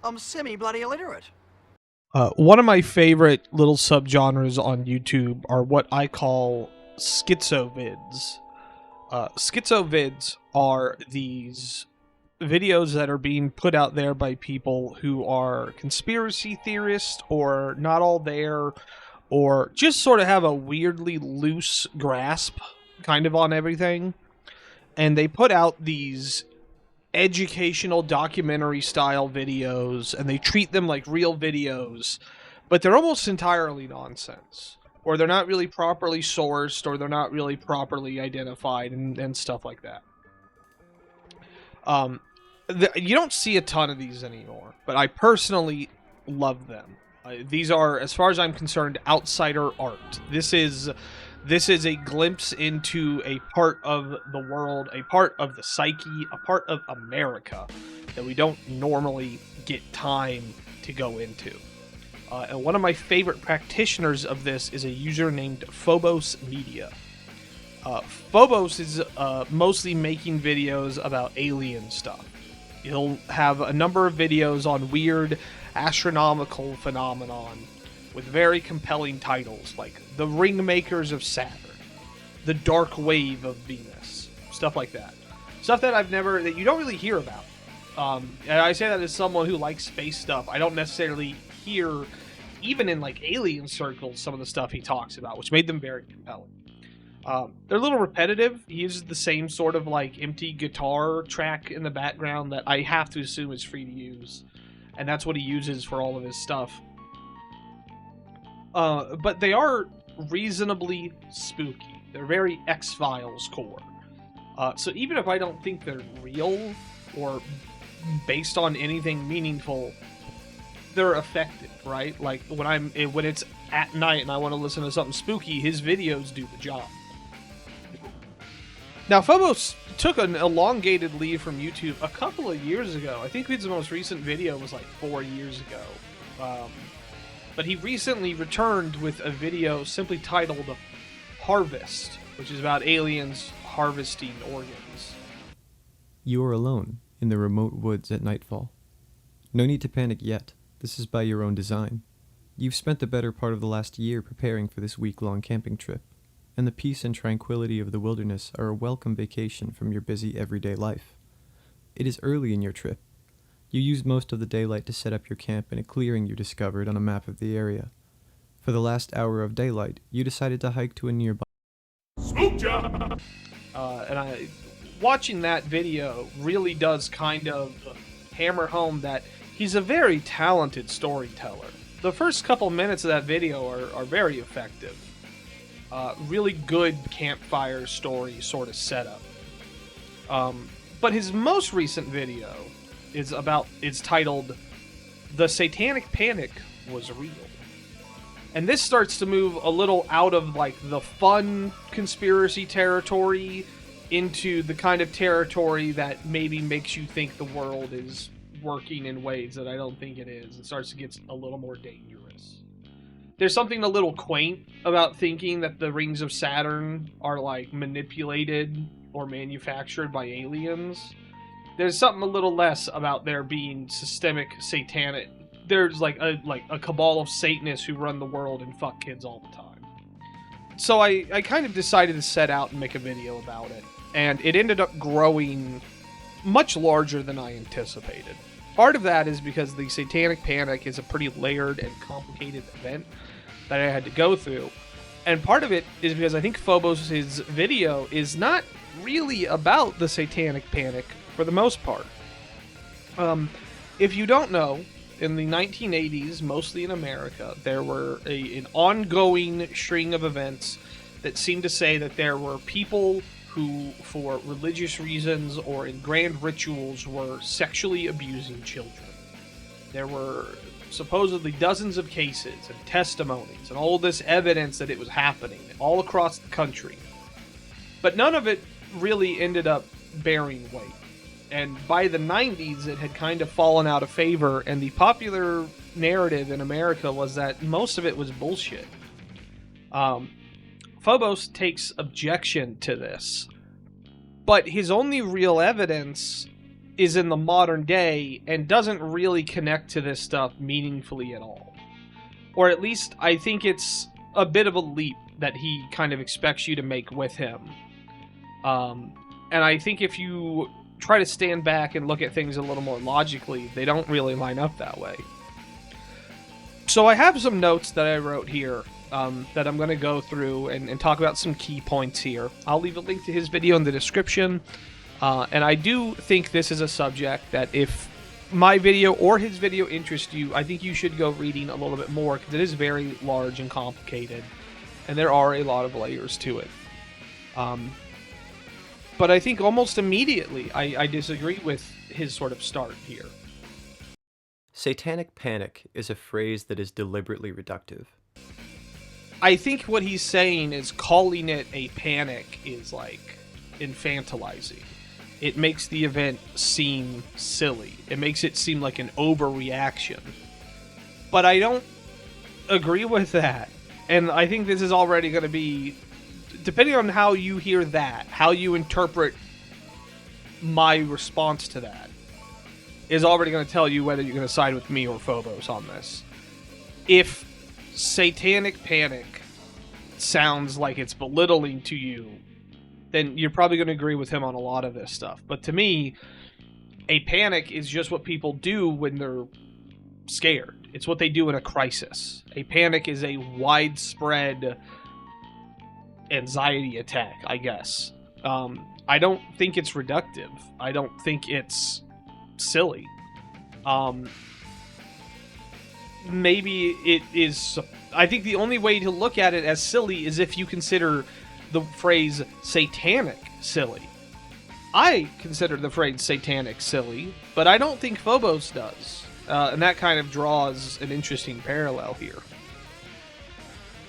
I'm semi-bloody illiterate. One of my favorite little subgenres on YouTube are what I call schizovids. Schizovids are these videos that are being put out there by people who are conspiracy theorists or not all there, or just sort of have a weirdly loose grasp kind of on everything. And they put out these educational documentary style videos and they treat them like real videos, but they're almost entirely nonsense, or they're not really properly sourced, or they're not really properly identified, and stuff like that. You don't see a ton of these anymore, but I personally love them. These are, as far as I'm concerned, outsider art. This is a glimpse into a part of the world, a part of the psyche, a part of America that we don't normally get time to go into. And one of my favorite practitioners of this is a user named PhobosMedia. Phobos is mostly making videos about alien stuff. He'll have a number of videos on weird astronomical phenomenon with very compelling titles like The Ringmakers of Saturn, The Dark Wave of Venus, stuff like that. Stuff that that you don't really hear about. And I say that as someone who likes space stuff. I don't necessarily hear, even in like alien circles, some of the stuff he talks about, which made them very compelling. They're a little repetitive. He uses the same sort of like empty guitar track in the background that I have to assume is free to use. And that's what he uses for all of his stuff. But they are reasonably spooky. They're very X-Files core. So even if I don't think they're real or based on anything meaningful, they're effective, right? Like when it's at night and I want to listen to something spooky, his videos do the job. Now, Phobos took an elongated leave from YouTube a couple of years ago. I think his most recent video was like 4 years ago. But he recently returned with a video simply titled Harvest, which is about aliens harvesting organs. You are alone in the remote woods at nightfall. No need to panic yet. This is by your own design. You've spent the better part of the last year preparing for this week-long camping trip, and the peace and tranquility of the wilderness are a welcome vacation from your busy everyday life. It is early in your trip. You used most of the daylight to set up your camp in a clearing you discovered on a map of the area. For the last hour of daylight, you decided to hike to a nearby Smoke job! Watching that video really does kind of hammer home that he's a very talented storyteller. The first couple minutes of that video are very effective. Really good campfire story sort of setup. But his most recent video is titled The Satanic Panic Was Real. And this starts to move a little out of like the fun conspiracy territory into the kind of territory that maybe makes you think the world is working in ways that I don't think it is. It starts to get a little more dangerous. There's something a little quaint about thinking that the rings of Saturn are like manipulated or manufactured by aliens. There's something a little less about there being systemic satanic. There's like a cabal of Satanists who run the world and fuck kids all the time. So I kind of decided to set out and make a video about it. And it ended up growing much larger than I anticipated. Part of that is because the Satanic Panic is a pretty layered and complicated event that I had to go through. And part of it is because I think Phobos' video is not really about the Satanic Panic for the most part. If you don't know, in the 1980s, mostly in America, there were an ongoing string of events that seemed to say that there were people who, for religious reasons or in grand rituals, were sexually abusing children. There were supposedly dozens of cases and testimonies and all this evidence that it was happening all across the country. But none of it really ended up bearing weight. And by the 90s, it had kind of fallen out of favor, and the popular narrative in America was that most of it was bullshit. Phobos takes objection to this, but his only real evidence is in the modern day and doesn't really connect to this stuff meaningfully at all. Or at least I think it's a bit of a leap that he kind of expects you to make with him. And I think if you try to stand back and look at things a little more logically, they don't really line up that way. So I have some notes that I wrote here that I'm going to go through and talk about some key points here. I'll leave a link to his video in the description. And I do think this is a subject that if my video or his video interests you, I think you should go reading a little bit more, because it is very large and complicated, and there are a lot of layers to it. But I think almost immediately I disagree with his sort of start here. Satanic panic is a phrase that is deliberately reductive. I think what he's saying is calling it a panic is like infantilizing. It makes the event seem silly. It makes it seem like an overreaction. But I don't agree with that. And I think this is already going to be, depending on how you hear that, how you interpret my response to that, is already going to tell you whether you're going to side with me or Phobos on this. If satanic panic sounds like it's belittling to you, then you're probably going to agree with him on a lot of this stuff. But to me, a panic is just what people do when they're scared. It's what they do in a crisis. A panic is a widespread anxiety attack, I guess. I don't think it's reductive. I don't think it's silly. Maybe it is. I think the only way to look at it as silly is if you consider the phrase satanic silly. I consider the phrase satanic silly, but I don't think Phobos does. And that kind of draws an interesting parallel here.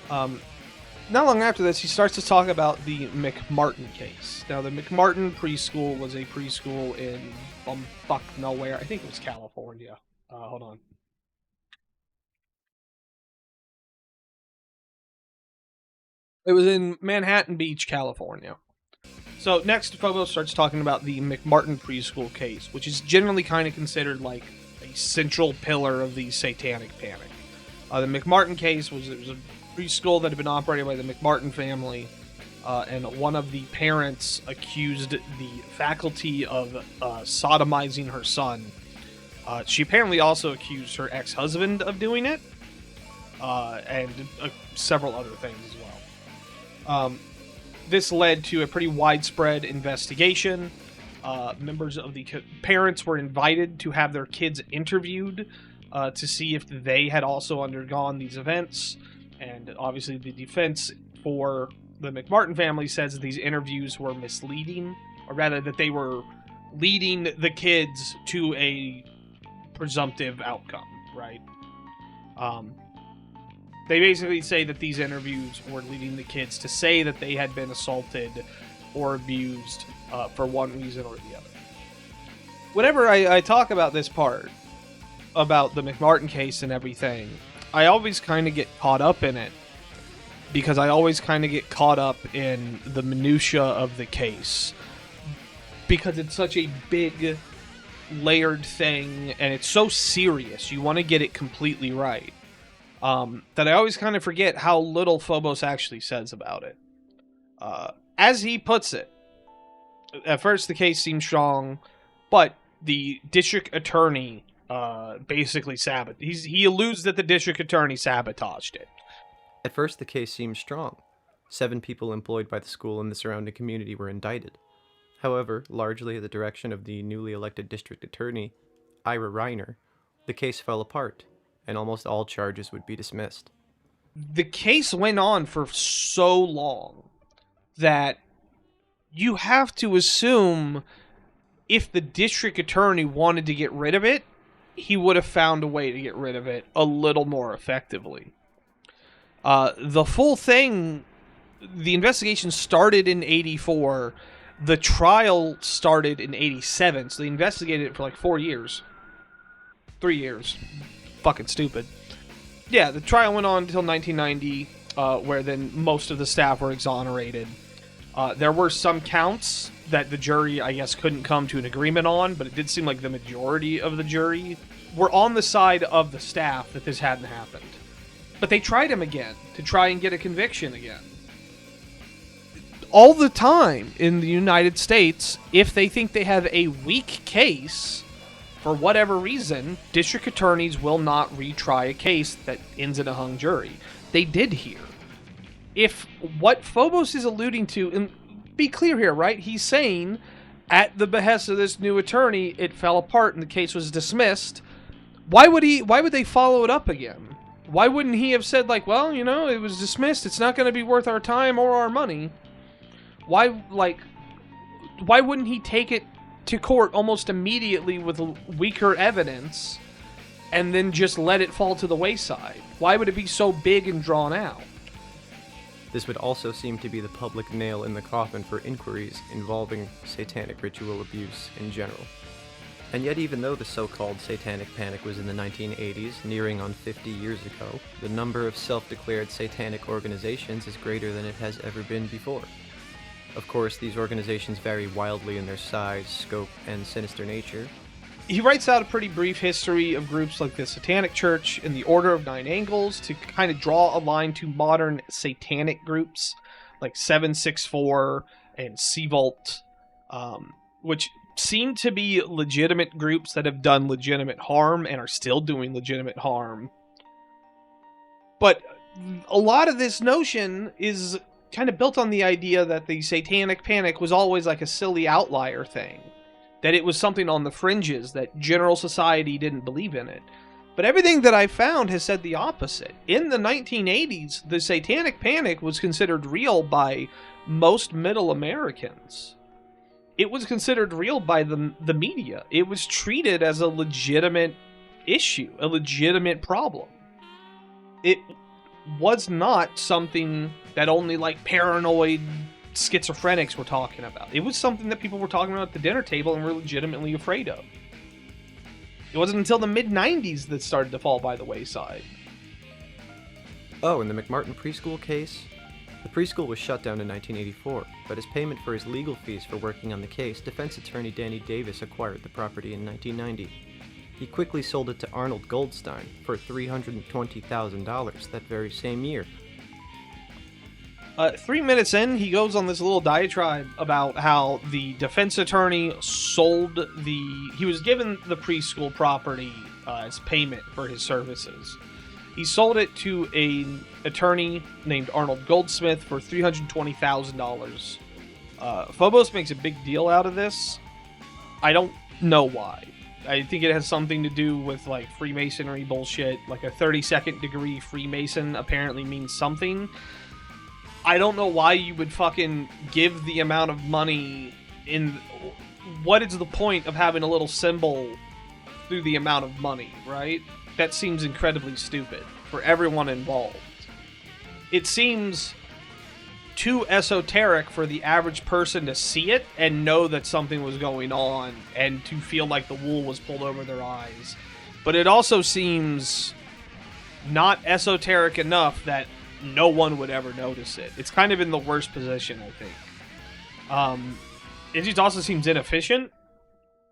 Not long after this, he starts to talk about the McMartin case. Now, the McMartin preschool was a preschool in bumfuck nowhere. I think it was California. Hold on. It was in Manhattan Beach, California. So next, Phobos starts talking about the McMartin preschool case, which is generally kind of considered like a central pillar of the satanic panic. The McMartin case was a preschool that had been operated by the McMartin family, and one of the parents accused the faculty of sodomizing her son. She apparently also accused her ex-husband of doing it, and several other things as well. This led to a pretty widespread investigation. Members of the parents were invited to have their kids interviewed to see if they had also undergone these events. And obviously the defense for the McMartin family says that these interviews were misleading, or rather that they were leading the kids to a presumptive outcome, right? They basically say that these interviews were leading the kids to say that they had been assaulted or abused for one reason or the other. Whenever I talk about this part, about the McMartin case and everything, I always kind of get caught up in it, because I always kind of get caught up in the minutia of the case, because it's such a big, layered thing, and it's so serious. You want to get it completely right. That I always kind of forget how little Phobos actually says about it. As he puts it, at first the case seemed strong, but the district attorney basically sabotaged. He alludes that the district attorney sabotaged it. At first the case seemed strong. 7 people employed by the school and the surrounding community were indicted. However, largely at the direction of the newly elected district attorney, Ira Reiner, the case fell apart, and almost all charges would be dismissed. The case went on for so long that you have to assume if the district attorney wanted to get rid of it, he would have found a way to get rid of it a little more effectively. The full thing, the investigation started in 84. The trial started in 87, so they investigated it for like 4 years. 3 years. Fucking stupid. Yeah, the trial went on until 1990, where then most of the staff were exonerated. There were some counts that the jury, I guess, couldn't come to an agreement on, but it did seem like the majority of the jury were on the side of the staff that this hadn't happened. But they tried him again to try and get a conviction again. All the time in the United States, if they think they have a weak case, for whatever reason, district attorneys will not retry a case that ends in a hung jury. They did here. If what Phobos is alluding to, and be clear here, right? He's saying, at the behest of this new attorney, it fell apart and the case was dismissed. Why would they follow it up again? Why wouldn't he have said, like, well, you know, it was dismissed, it's not going to be worth our time or our money? Why wouldn't he take it to court almost immediately with weaker evidence and then just let it fall to the wayside? Why would it be so big and drawn out? This would also seem to be the public nail in the coffin for inquiries involving satanic ritual abuse in general. And yet, even though the so-called satanic panic was in the 1980s, nearing on 50 years ago, the number of self-declared satanic organizations is greater than it has ever been before. Of course, these organizations vary wildly in their size, scope, and sinister nature. He writes out a pretty brief history of groups like the Satanic Church and the Order of Nine Angles to kind of draw a line to modern satanic groups like 764 and Seavolt, which seem to be legitimate groups that have done legitimate harm and are still doing legitimate harm. But a lot of this notion is kind of built on the idea that the satanic panic was always like a silly outlier thing. That it was something on the fringes, that general society didn't believe in it. But everything that I found has said the opposite. In the 1980s, the satanic panic was considered real by most middle Americans. It was considered real by the media. It was treated as a legitimate issue, a legitimate problem. It was not something that only like paranoid schizophrenics were talking about. It was something that people were talking about at the dinner table and were legitimately afraid of. It wasn't until the mid-90s that started to fall by the wayside. Oh, in the McMartin preschool case? The preschool was shut down in 1984, but as payment for his legal fees for working on the case, defense attorney Danny Davis acquired the property in 1990. He quickly sold it to Arnold Goldstein for $320,000 that very same year. 3 minutes in, he goes on this little diatribe about how the defense attorney he was given the preschool property as payment for his services. He sold it to an attorney named Arnold Goldsmith for $320,000. Phobos makes a big deal out of this. I don't know why. I think it has something to do with like Freemasonry bullshit. Like a 32nd degree Freemason apparently means something. I don't know why you would fucking give the amount of money in... What is the point of having a little symbol through the amount of money, right? That seems incredibly stupid for everyone involved. It seems too esoteric for the average person to see it and know that something was going on and to feel like the wool was pulled over their eyes. But it also seems not esoteric enough that no one would ever notice it. It's kind of in the worst position, I think. It just also seems inefficient.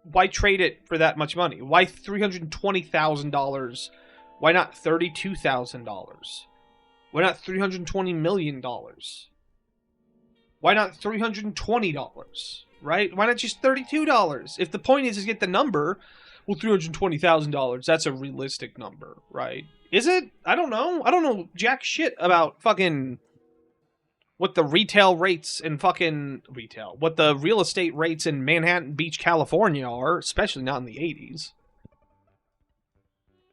Why trade it for that much money? Why $320,000? Why not $32,000? Why not $320 million? Why not $320? Right? Why not just $32? If the point is to get the number, well, $320,000, that's a realistic number, right? Is it? I don't know. I don't know jack shit about fucking what the retail rates in what the real estate rates in Manhattan Beach, California are, especially not in the 80s.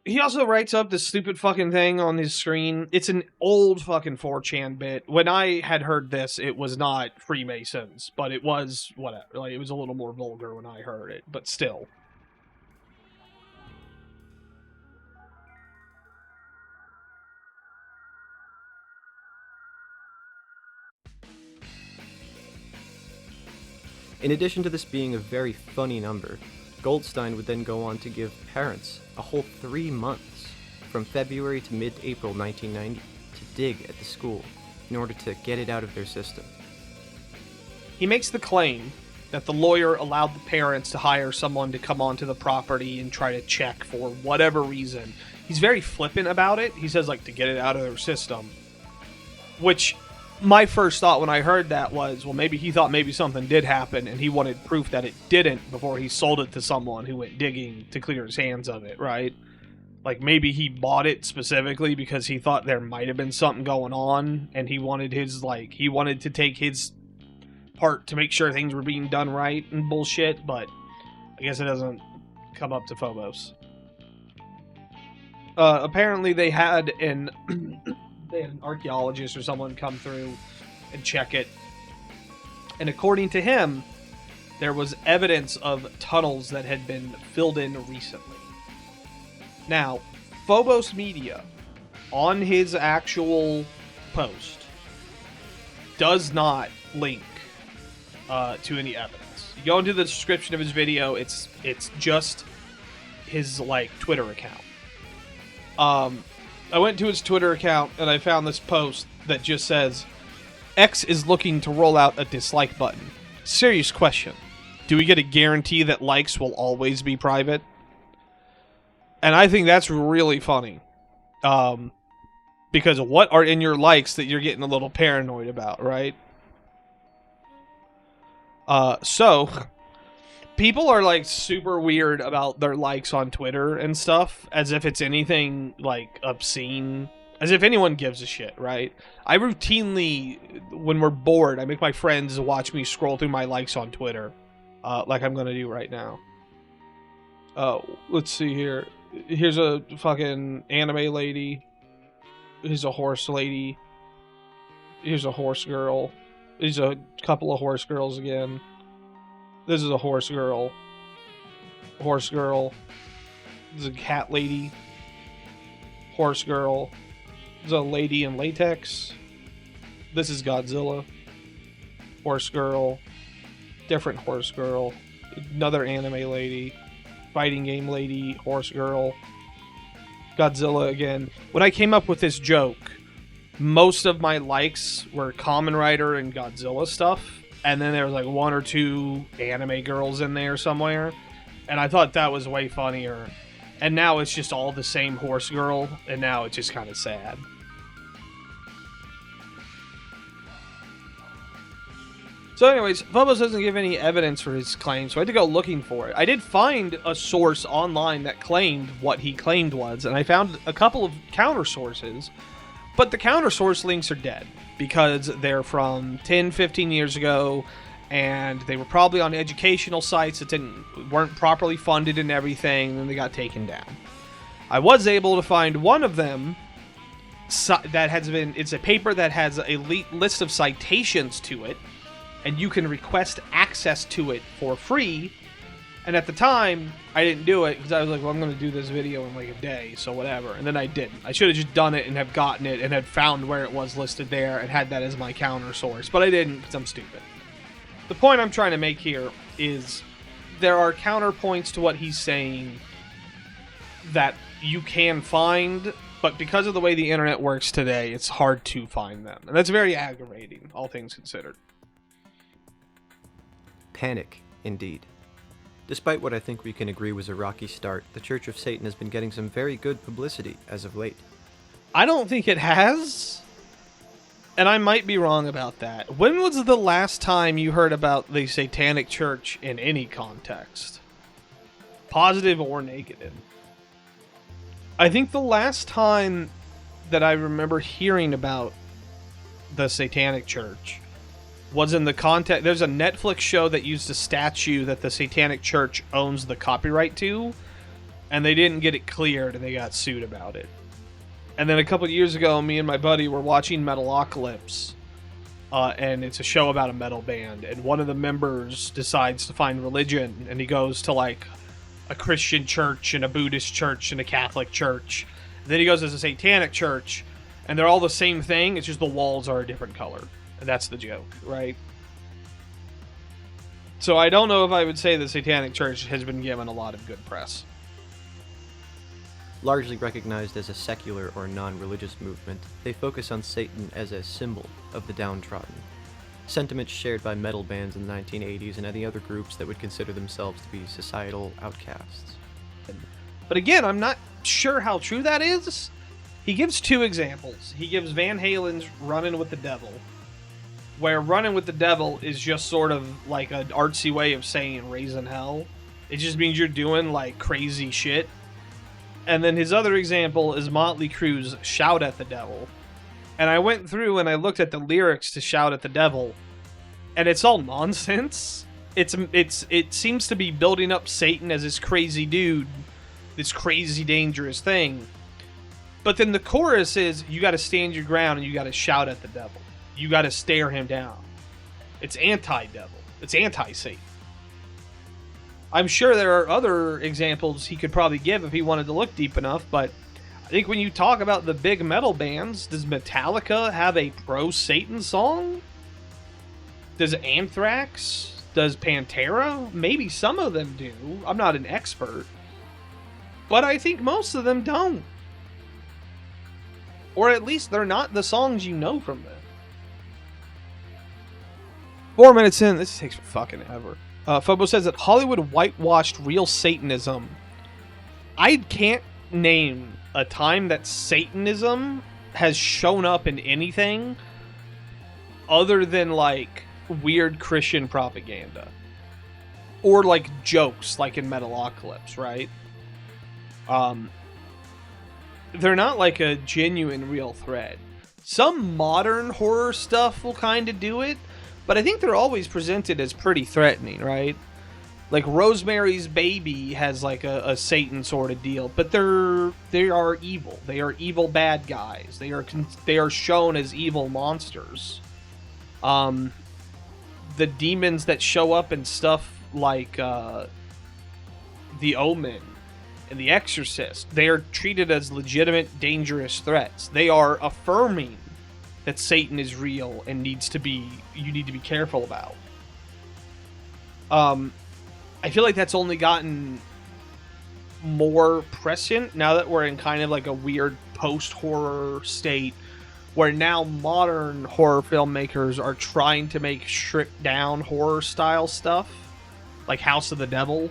He also writes up this stupid fucking thing on his screen. It's an old fucking 4chan bit. When I had heard this, it was not Freemasons, but it was whatever. Like, it was a little more vulgar when I heard it, but still. In addition to this being a very funny number, Goldstein would then go on to give parents a whole 3 months, from February to mid-April 1990, to dig at the school in order to get it out of their system. He makes the claim that the lawyer allowed the parents to hire someone to come onto the property and try to check for whatever reason. He's very flippant about it. He says, like, to get it out of their system. Which, my first thought when I heard that was, well, maybe he thought maybe something did happen and he wanted proof that it didn't before he sold it to someone who went digging to clear his hands of it, right? Like, maybe he bought it specifically because he thought there might have been something going on and he wanted he wanted to take his part to make sure things were being done right and bullshit, but I guess it doesn't come up to Phobos. Apparently they had an archaeologist or someone come through and check it, and according to him, there was evidence of tunnels that had been filled in recently. Now, PhobosMedia, on his actual post, does not link to any evidence. You go into the description of his video, it's just his, like, Twitter account. I went to his Twitter account and I found this post that just says, X is looking to roll out a dislike button. Serious question. Do we get a guarantee that likes will always be private? And I think that's really funny. Because what are in your likes that you're getting a little paranoid about, right? So, people are, like, super weird about their likes on Twitter and stuff, as if it's anything, like, obscene. As if anyone gives a shit, right? I routinely, when we're bored, I make my friends watch me scroll through my likes on Twitter, like I'm gonna do right now. Let's see here. Here's a fucking anime lady. Here's a horse lady. Here's a horse girl. There's a couple of horse girls again. This is a horse girl. Horse girl. This is a cat lady. Horse girl. This is a lady in latex. This is Godzilla. Horse girl. Different horse girl. Another anime lady. Fighting game lady. Horse girl. Godzilla again. When I came up with this joke, most of my likes were Kamen Rider and Godzilla stuff, and then there was like one or two anime girls in there somewhere, and I thought that was way funnier. And now it's just all the same horse girl, and now it's just kind of sad. So anyways, Phobos doesn't give any evidence for his claim, so I had to go looking for it. I did find a source online that claimed what he claimed was, and I found a couple of counter sources, but the counter source links are dead, because they're from 10, 15 years ago, and they were probably on educational sites that weren't properly funded and everything, and they got taken down. I was able to find one of them that has been, it's a paper that has a list of citations to it, and you can request access to it for free. And at the time, I didn't do it because I was like, well, I'm going to do this video in like a day, so whatever. And then I didn't. I should have just done it and have gotten it and had found where it was listed there and had that as my counter source. But I didn't because I'm stupid. The point I'm trying to make here is there are counterpoints to what he's saying that you can find, but because of the way the internet works today, it's hard to find them. And that's very aggravating, all things considered. Panic, indeed. Despite what I think we can agree was a rocky start, the Church of Satan has been getting some very good publicity as of late. I don't think it has, and I might be wrong about that. When was the last time you heard about the Satanic Church in any context? Positive or negative? I think the last time that I remember hearing about the Satanic Church was in the context. There's a Netflix show that used a statue that the Satanic Church owns the copyright to, and they didn't get it cleared, and they got sued about it. And then a couple years ago, me and my buddy were watching Metalocalypse, and it's a show about a metal band, and one of the members decides to find religion, and he goes to like a Christian church and a Buddhist church and a Catholic church. And then he goes to a Satanic church, and they're all the same thing, it's just the walls are a different color. And that's the joke, right? So I don't know if I would say the Satanic Church has been given a lot of good press. Largely recognized as a secular or non-religious movement, they focus on Satan as a symbol of the downtrodden. sentiments shared by metal bands in the 1980s and any other groups that would consider themselves to be societal outcasts. But again, I'm not sure how true that is. He gives two examples. He gives Van Halen's Running with the Devil, where Running with the Devil is just sort of like an artsy way of saying raising hell. It just means you're doing like crazy shit. And then his other example is Motley Crue's Shout at the Devil. And I went through and I looked at the lyrics to Shout at the Devil, and it's all nonsense. It seems to be building up Satan as this crazy dude, this crazy dangerous thing. But then the chorus is, you got to stand your ground and you got to shout at the devil. You got to stare him down. It's anti-devil. It's anti-Satan. I'm sure there are other examples he could probably give if he wanted to look deep enough, but I think when you talk about the big metal bands, does Metallica have a pro-Satan song? Does Anthrax? Does Pantera? Maybe some of them do. I'm not an expert. But I think most of them don't. Or at least they're not the songs you know from them. 4 minutes in, this takes fucking ever. Phobos says that Hollywood whitewashed real Satanism. I can't name a time that Satanism has shown up in anything other than like weird Christian propaganda. Or like jokes, like in Metalocalypse, right? They're not like a genuine real threat. Some modern horror stuff will kind of do it, but I think they're always presented as pretty threatening, right? Like Rosemary's Baby has like a Satan sort of deal, but they are evil. They are evil bad guys. They are shown as evil monsters. The demons that show up in stuff like The Omen and The Exorcist, they are treated as legitimate, dangerous threats. They are affirming that Satan is real and you need to be careful about. I feel like that's only gotten more prescient now that we're in kind of like a weird post-horror state where now modern horror filmmakers are trying to make stripped down horror style stuff like House of the Devil.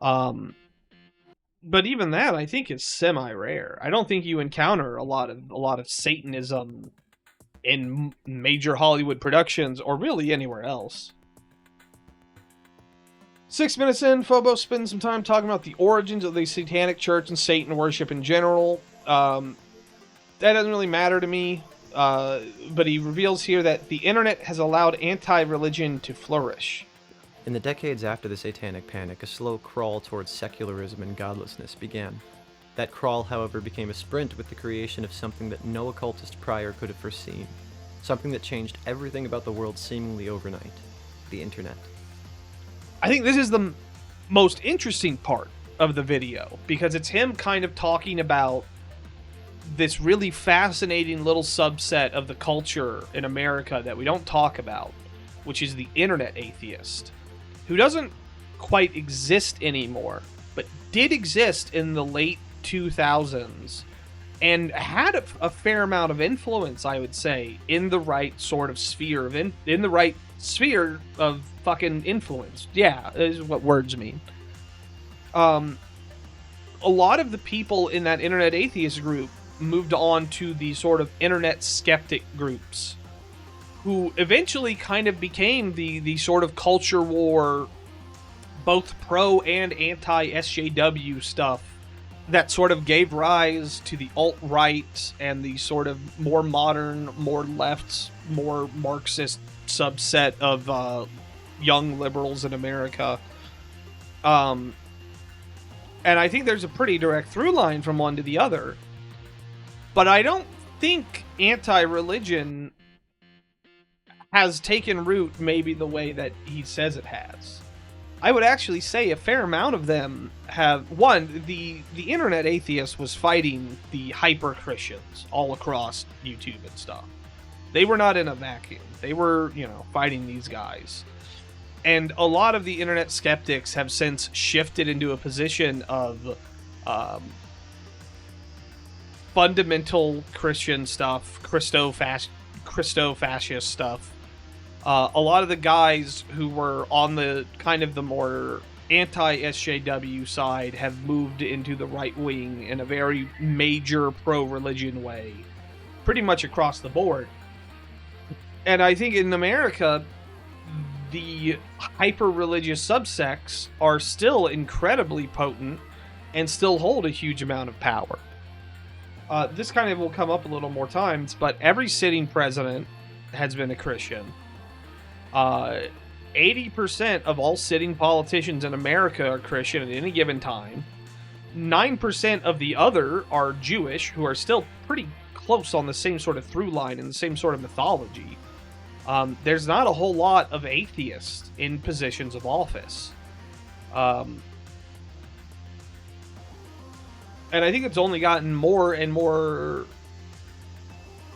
But even that, I think, is semi-rare. I don't think you encounter a lot of Satanism in major Hollywood productions, or really anywhere else. 6 minutes in, Phobos spends some time talking about the origins of the Satanic Church and Satan worship in general. That doesn't really matter to me, but he reveals here that the internet has allowed anti-religion to flourish. In the decades after the Satanic Panic, a slow crawl towards secularism and godlessness began. That crawl, however, became a sprint with the creation of something that no occultist prior could have foreseen. Something that changed everything about the world seemingly overnight. The internet. I think this is the most interesting part of the video, because it's him kind of talking about this really fascinating little subset of the culture in America that we don't talk about, which is the internet atheist, who doesn't quite exist anymore, but did exist in the late 2000s and had a fair amount of influence, I would say, in the right sort of sphere of in the right sphere of fucking influence. Yeah, is what words mean. A lot of the people in that internet atheist group moved on to the sort of internet skeptic groups, who eventually kind of became the sort of culture war, both pro and anti SJW stuff that sort of gave rise to the alt-right and the sort of more modern, more left, more Marxist subset of young liberals in America. And I think there's a pretty direct through line from one to the other. But I don't think anti-religion has taken root maybe the way that he says it has. I would actually say a fair amount of them have... One, the internet atheist was fighting the hyper-Christians all across YouTube and stuff. They were not in a vacuum. They were, fighting these guys. And a lot of the internet skeptics have since shifted into a position of fundamental Christian stuff, Christo-fascist stuff, A lot of the guys who were on the kind of the more anti-SJW side have moved into the right wing in a very major pro-religion way, pretty much across the board. And I think in America, the hyper-religious subsects are still incredibly potent and still hold a huge amount of power. This kind of will come up a little more times, but every sitting president has been a Christian. 80% of all sitting politicians in America are Christian at any given time. 9% of the other are Jewish, who are still pretty close on the same sort of through line and the same sort of mythology. There's not a whole lot of atheists in positions of office. And I think it's only gotten more and more...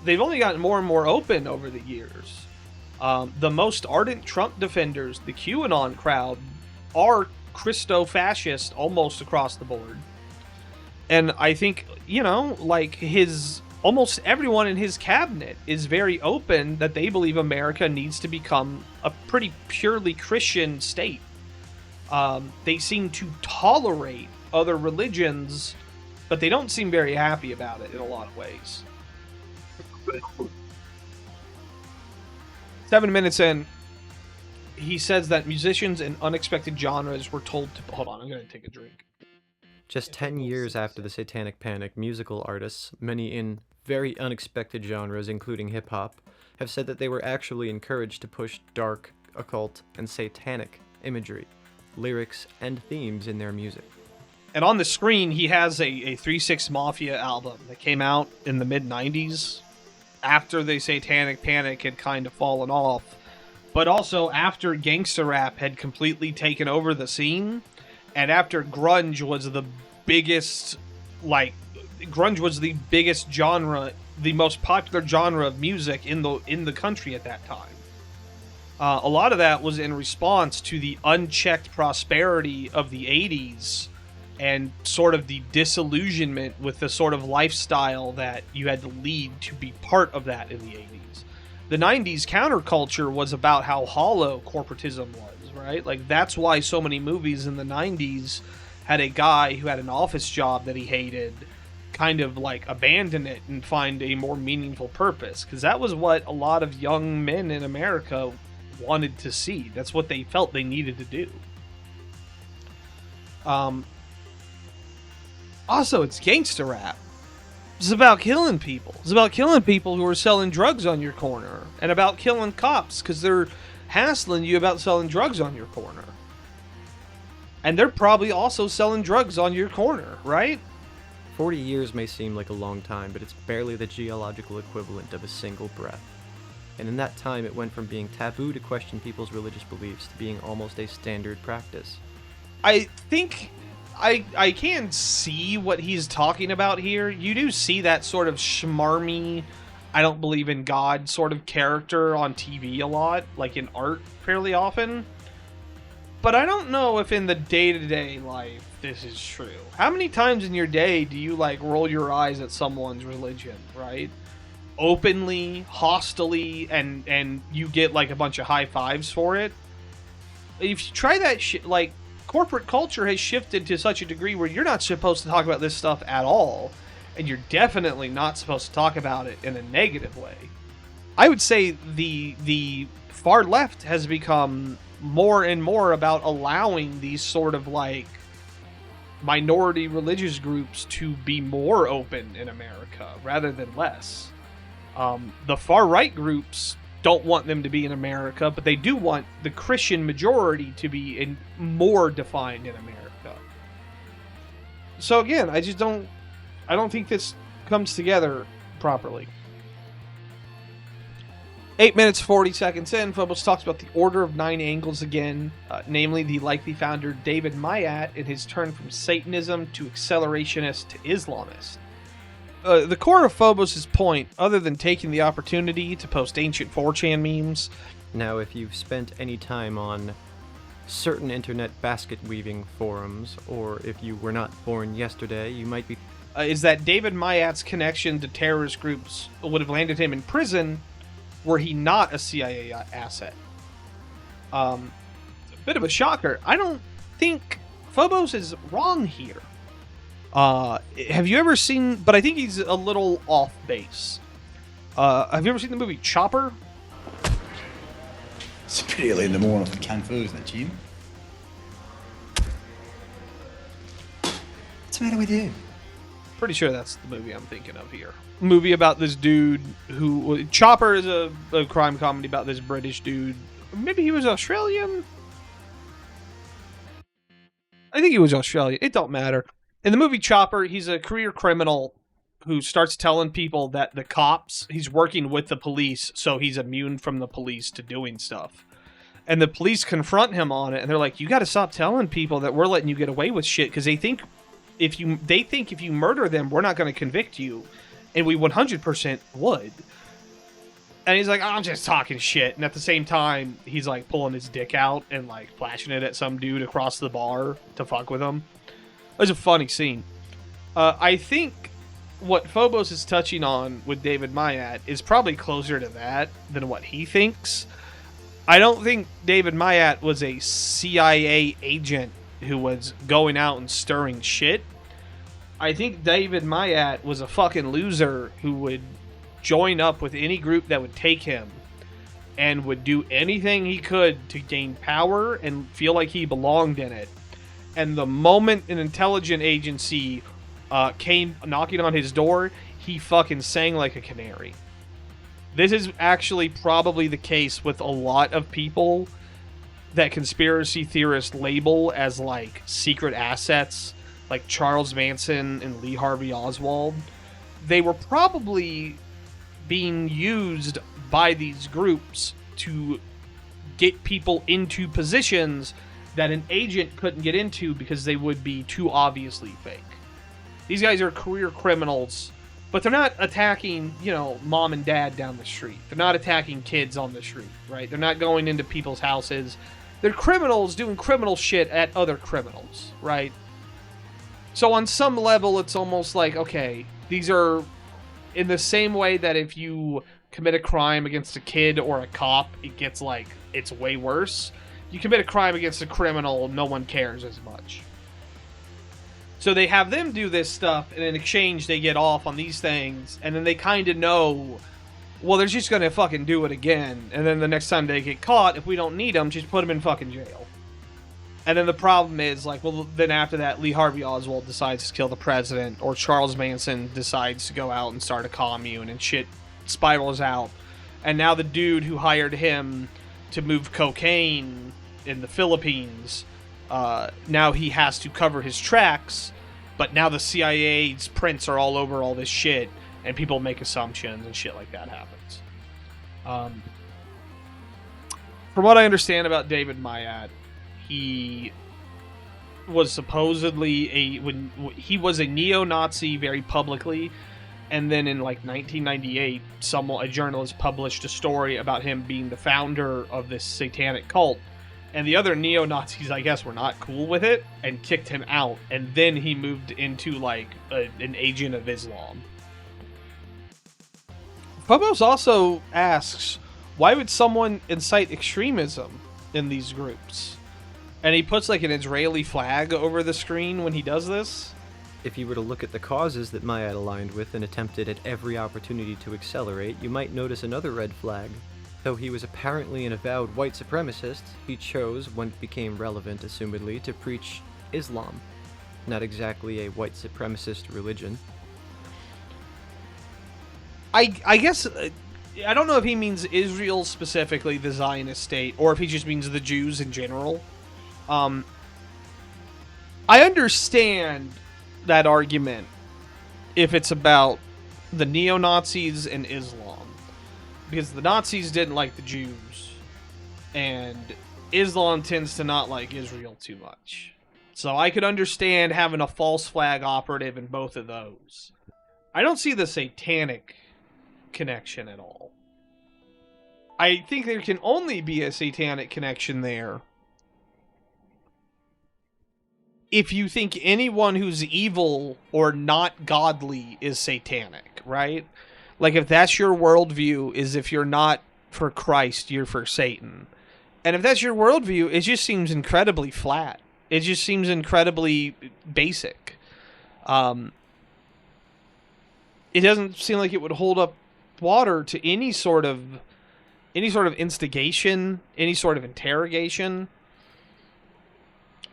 They've only gotten more and more open over the years. The most ardent Trump defenders, the QAnon crowd, are Christo-fascist almost across the board. And I think, like almost everyone in his cabinet is very open that they believe America needs to become a pretty purely Christian state. They seem to tolerate other religions, but they don't seem very happy about it in a lot of ways. 7 minutes in, he says that musicians in unexpected genres were told to... Hold on, I'm going to take a drink. Just 10 years after the Satanic Panic, musical artists, many in very unexpected genres, including hip-hop, have said that they were actually encouraged to push dark, occult, and satanic imagery, lyrics, and themes in their music. And on the screen, he has a 3-6 Mafia album that came out in the mid-90s, after the Satanic Panic had kind of fallen off, but also after gangsta rap had completely taken over the scene, and after grunge was the biggest, genre, the most popular genre of music in the country at that time. A lot of that was in response to the unchecked prosperity of the 80s and sort of the disillusionment with the sort of lifestyle that you had to lead to be part of that in the 80s. The 90s counterculture was about how hollow corporatism was, right? Like, that's why so many movies in the 90s had a guy who had an office job that he hated kind of like abandon it and find a more meaningful purpose, because that was what a lot of young men in America wanted to see. That's what they felt they needed to do. Also, it's gangster rap. It's about killing people. It's about killing people who are selling drugs on your corner, and about killing cops because they're hassling you about selling drugs on your corner. And they're probably also selling drugs on your corner, right? 40 years may seem like a long time, but it's barely the geological equivalent of a single breath. And in that time, it went from being taboo to question people's religious beliefs to being almost a standard practice. I think I can see what he's talking about here. You do see that sort of schmarmy, I don't believe in God sort of character on TV a lot, like in art fairly often. But I don't know if in the day-to-day life this is true. How many times in your day do you roll your eyes at someone's religion, right? Openly, hostily, and you get a bunch of high fives for it? If you try that shit, corporate culture has shifted to such a degree where you're not supposed to talk about this stuff at all, and you're definitely not supposed to talk about it in a negative way. I would say the far left has become more and more about allowing these sort of minority religious groups to be more open in America rather than less. The far right groups don't want them to be in America, but they do want the Christian majority to be more defined in America. So again, I don't think this comes together properly. 8 minutes, 40 seconds in, Phobos talks about the Order of Nine Angles again, namely the likely founder David Mayat in his turn from Satanism to accelerationist to Islamist. The core of Phobos' point, other than taking the opportunity to post ancient 4chan memes... Now, if you've spent any time on certain internet basket weaving forums, or if you were not born yesterday, you might be... is that David Mayat's connection to terrorist groups would have landed him in prison were he not a CIA asset? A bit of a shocker. I don't think Phobos is wrong here. Have you ever seen... But I think he's a little off base. Have you ever seen the movie Chopper? It's pretty early in the morning for canned food, isn't it, Jim? What's the matter with you? Pretty sure that's the movie I'm thinking of here. Movie about this dude who... Chopper is a crime comedy about this British dude. Maybe he was Australian? I think he was Australian. It don't matter. In the movie Chopper, he's a career criminal who starts telling people that the cops... He's working with the police, so he's immune from the police to doing stuff. And the police confront him on it, and they're like, you gotta stop telling people that we're letting you get away with shit, because they think if you murder them, we're not going to convict you. And we 100% would. And he's like, I'm just talking shit. And at the same time, he's like pulling his dick out and like flashing it at some dude across the bar to fuck with him. It was a funny scene. I think what Phobos is touching on with David Mayat is probably closer to that than what he thinks. I don't think David Mayat was a CIA agent who was going out and stirring shit. I think David Mayat was a fucking loser who would join up with any group that would take him and would do anything he could to gain power and feel like he belonged in it. And the moment an intelligence agency came knocking on his door, he fucking sang like a canary. This is actually probably the case with a lot of people that conspiracy theorists label as like secret assets, like Charles Manson and Lee Harvey Oswald. They were probably being used by these groups to get people into positions that an agent couldn't get into because they would be too obviously fake. These guys are career criminals, but they're not attacking, mom and dad down the street. They're not attacking kids on the street, right? They're not going into people's houses. They're criminals doing criminal shit at other criminals, right? So on some level, it's almost like, okay, these are in the same way that if you commit a crime against a kid or a cop, it gets like, it's way worse. You commit a crime against a criminal, no one cares as much. So they have them do this stuff, and in exchange, they get off on these things, and then they kind of know, well, they're just going to fucking do it again, and then the next time they get caught, if we don't need them, just put them in fucking jail. And then the problem is, like, well, then after that, Lee Harvey Oswald decides to kill the president, or Charles Manson decides to go out and start a commune, and shit spirals out. And now the dude who hired him to move cocaine in the Philippines, now he has to cover his tracks, but now the CIA's prints are all over all this shit, and people make assumptions, and shit like that happens. From what I understand about David Mayat, he was supposedly he was a neo-Nazi very publicly, and then in like 1998, a journalist published a story about him being the founder of this satanic cult, and the other neo-Nazis, I guess, were not cool with it and kicked him out, and then he moved into like an agent of Islam. Phobos also asks, why would someone incite extremism in these groups? And he puts like an Israeli flag over the screen when he does this. If you were to look at the causes that Mayat aligned with and attempted at every opportunity to accelerate, you might notice another red flag. Though he was apparently an avowed white supremacist, he chose, when it became relevant assumedly, to preach Islam. Not exactly a white supremacist religion. I guess... I don't know if he means Israel specifically, the Zionist state, or if he just means the Jews in general. I understand that argument if it's about the neo-Nazis and Islam. Because the Nazis didn't like the Jews, and Islam tends to not like Israel too much. So I could understand having a false flag operative in both of those. I don't see the satanic connection at all. I think there can only be a satanic connection there if you think anyone who's evil or not godly is satanic, right? Like, if that's your worldview, is if you're not for Christ, you're for Satan. And if that's your worldview, it just seems incredibly flat. It just seems incredibly basic. It doesn't seem like it would hold up water to any sort of instigation, any sort of interrogation.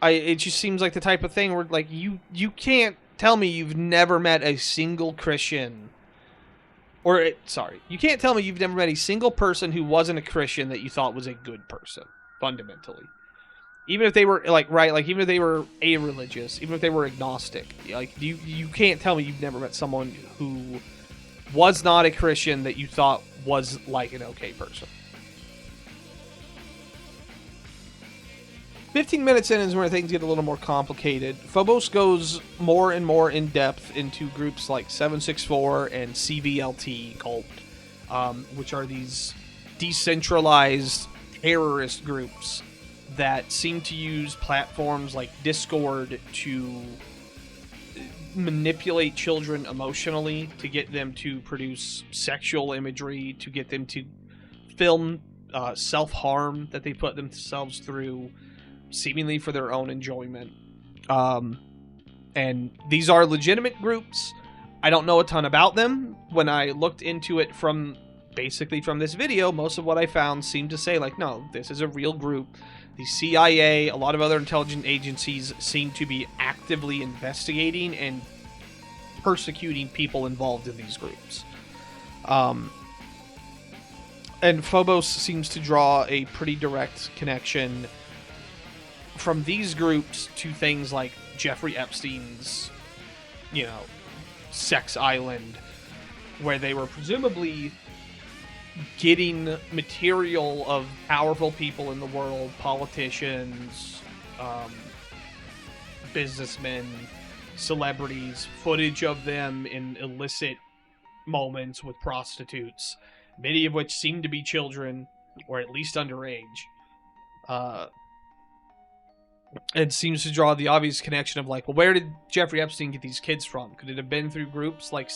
It just seems like the type of thing where, like, you can't tell me you've never met a single Christian, you can't tell me you've never met a single person who wasn't a Christian that you thought was a good person, fundamentally. Even if they were, even if they were a-religious, even if they were agnostic. Like, you can't tell me you've never met someone who was not a Christian that you thought was, like, an okay person. 15 minutes in is where things get a little more complicated. Phobos goes more and more in depth into groups like 764 and CVLT cult, which are these decentralized terrorist groups that seem to use platforms like Discord to manipulate children emotionally, to get them to produce sexual imagery, to get them to film self-harm that they put themselves through, seemingly for their own enjoyment. And these are legitimate groups. I don't know a ton about them. When I looked into it from this video, most of what I found seemed to say, like, no, this is a real group. The CIA, a lot of other intelligence agencies seem to be actively investigating and persecuting people involved in these groups. And Phobos seems to draw a pretty direct connection from these groups to things like Jeffrey Epstein's, sex island, where they were presumably getting material of powerful people in the world, politicians, businessmen, celebrities, footage of them in illicit moments with prostitutes, many of which seem to be children, or at least underage. It seems to draw the obvious connection of, like, well, where did Jeffrey Epstein get these kids from? Could it have been through groups like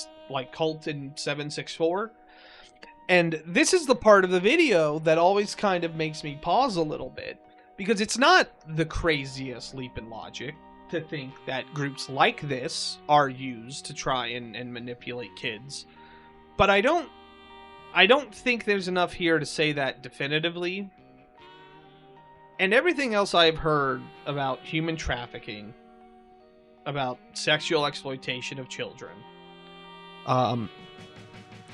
Cult and 764? And this is the part of the video that always kind of makes me pause a little bit, because it's not the craziest leap in logic to think that groups like this are used to try and manipulate kids. But I don't think there's enough here to say that definitively. And everything else I've heard about human trafficking, about sexual exploitation of children,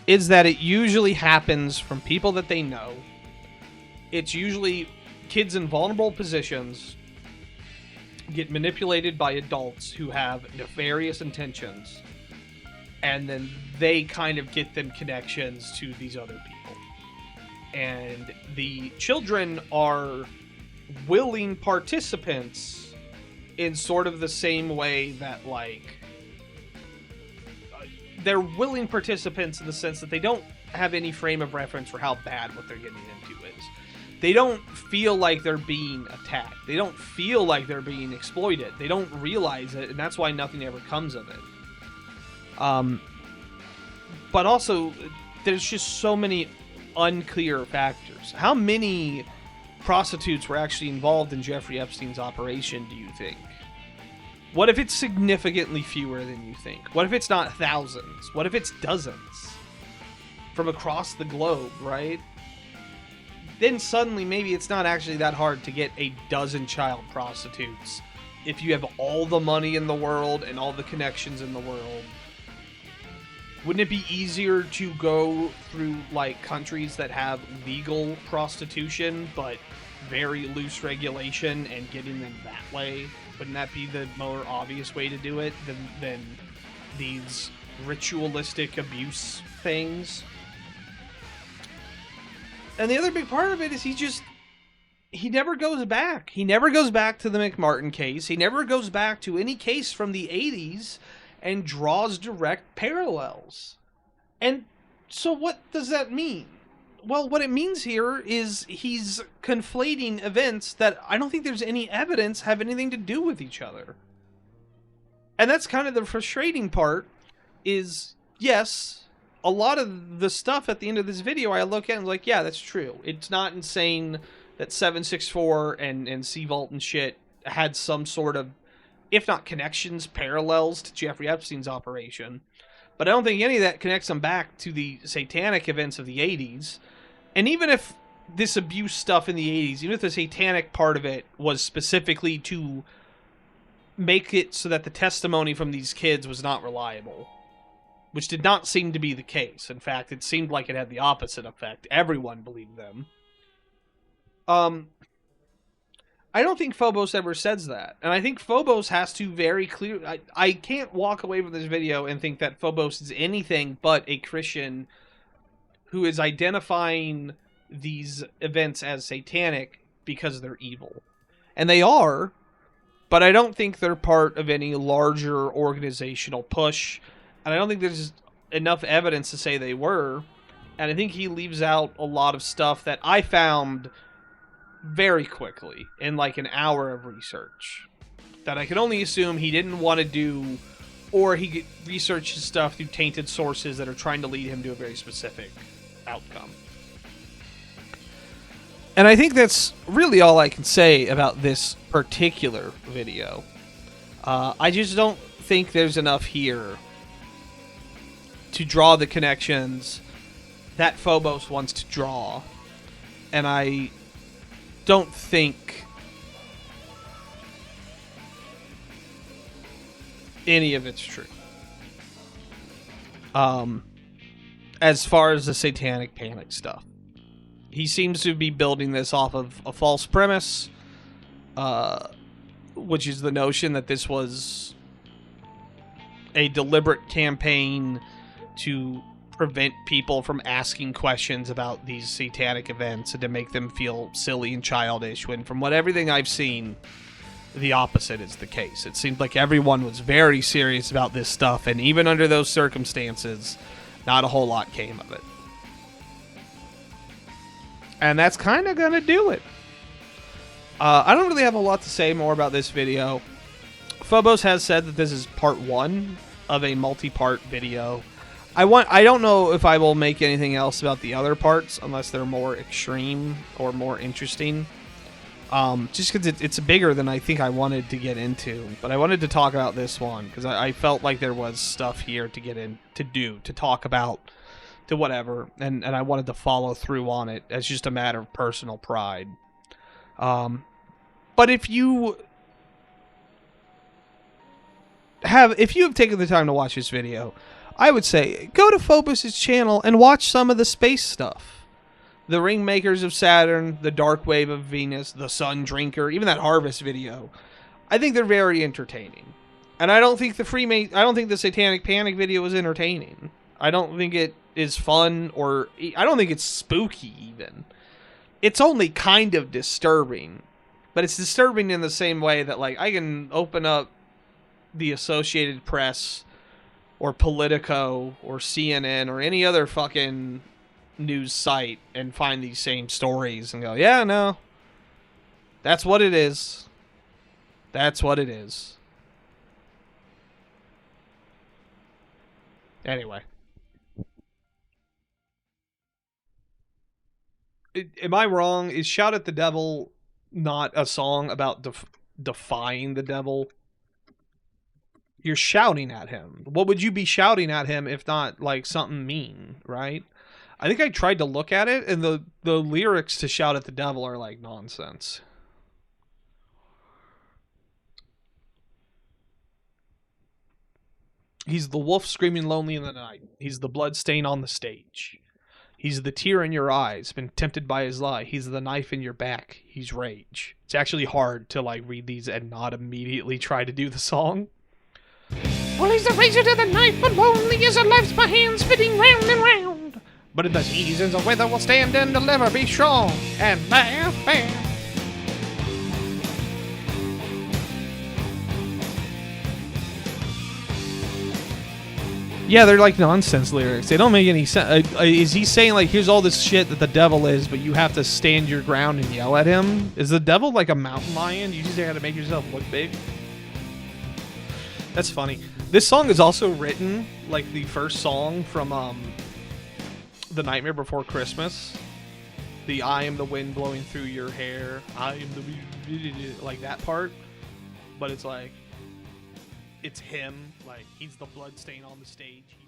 is that it usually happens from people that they know. It's usually kids in vulnerable positions get manipulated by adults who have nefarious intentions, and then they kind of get them connections to these other people. And the children are willing participants in sort of the same way that, like, they're willing participants in the sense that they don't have any frame of reference for how bad what they're getting into is. They don't feel like they're being attacked. They don't feel like they're being exploited. They don't realize it, and that's why nothing ever comes of it. But also, there's just so many unclear factors. How many prostitutes were actually involved in Jeffrey Epstein's operation, do you think? What if it's significantly fewer than you think? What if it's not thousands? What if it's dozens? From across the globe, right? Then suddenly maybe it's not actually that hard to get a dozen child prostitutes if you have all the money in the world and all the connections in the world. Wouldn't it be easier to go through, like, countries that have legal prostitution but very loose regulation and getting them that way? Wouldn't that be the more obvious way to do it than these ritualistic abuse things? And the other big part of it is he never goes back. He never goes back to the McMartin case. He never goes back to any case from the 80s and draws direct parallels. And so what does that mean? Well, what it means here is he's conflating events that I don't think there's any evidence have anything to do with each other. And that's kind of the frustrating part is, yes, a lot of the stuff at the end of this video, I look at and I'm like, yeah, that's true. It's not insane that 764 and C-Vault and shit had some sort of, if not connections, parallels to Jeffrey Epstein's operation. But I don't think any of that connects them back to the satanic events of the 80s. And even if this abuse stuff in the 80s, even if the satanic part of it was specifically to make it so that the testimony from these kids was not reliable, which did not seem to be the case. In fact, it seemed like it had the opposite effect. Everyone believed them. I don't think Phobos ever says that. And I think Phobos has to very clear... I can't walk away from this video and think that Phobos is anything but a Christian who is identifying these events as satanic because they're evil. And they are, but I don't think they're part of any larger organizational push. And I don't think there's enough evidence to say they were. And I think he leaves out a lot of stuff that I found very quickly in like an hour of research that I can only assume he didn't want to do, or he researched his stuff through tainted sources that are trying to lead him to a very specific outcome. And I think that's really all I can say about this particular video. I just don't think there's enough here to draw the connections that Phobos wants to draw. And I don't think any of it's true. As far as the satanic panic stuff, he seems to be building this off of a false premise, which is the notion that this was a deliberate campaign to prevent people from asking questions about these satanic events and to make them feel silly and childish, when from everything I've seen, the opposite is the case. It seemed like everyone was very serious about this stuff, and even under those circumstances, not a whole lot came of it. And that's kind of gonna do it. I don't really have a lot to say more about this video. Phobos has said that this is part 1 of a multi-part video. I don't know if I will make anything else about the other parts unless they're more extreme or more interesting. Just because it's bigger than I think I wanted to get into. But I wanted to talk about this one because I felt like there was stuff here to get in, to talk about, to whatever. And I wanted to follow through on it as just a matter of personal pride. But if you have taken the time to watch this video, I would say go to Phobos' channel and watch some of the space stuff. The Ringmakers of Saturn, the Dark Wave of Venus, the Sun Drinker, even that Harvest video. I think they're very entertaining. And I don't think the Satanic Panic video is entertaining. I don't think it is fun, or I don't think it's spooky even. It's only kind of disturbing. But it's disturbing in the same way that, like, I can open up the Associated Press or Politico or CNN or any other fucking news site and find these same stories and go, yeah, no, that's what it is. That's what it is. Anyway. Am I wrong? Is Shout at the Devil not a song about defying the devil? You're shouting at him. What would you be shouting at him if not like something mean, right? I think I tried to look at it, and the lyrics to Shout at the Devil are like nonsense. He's the wolf screaming lonely in the night. He's the blood stain on the stage. He's the tear in your eyes, been tempted by his lie. He's the knife in your back. He's rage. It's actually hard to like read these and not immediately try to do the song. Well, he's the razor to the knife, but lonely as a life's my hands spinning round and round. But in the Seasons of weather will stand and deliver, be strong and laugh fast. yeah, they're like nonsense lyrics. They don't make any sense. Is he saying like, here's all this shit that the devil is, but you have to stand your ground and yell at him? Is the devil like a mountain lion? You just have to make yourself look big? That's funny. This song is also written like the first song from The Nightmare Before Christmas. The I am the wind blowing through your hair. I am the... Like that part. But it's like... It's him. Like, he's the bloodstain on the stage.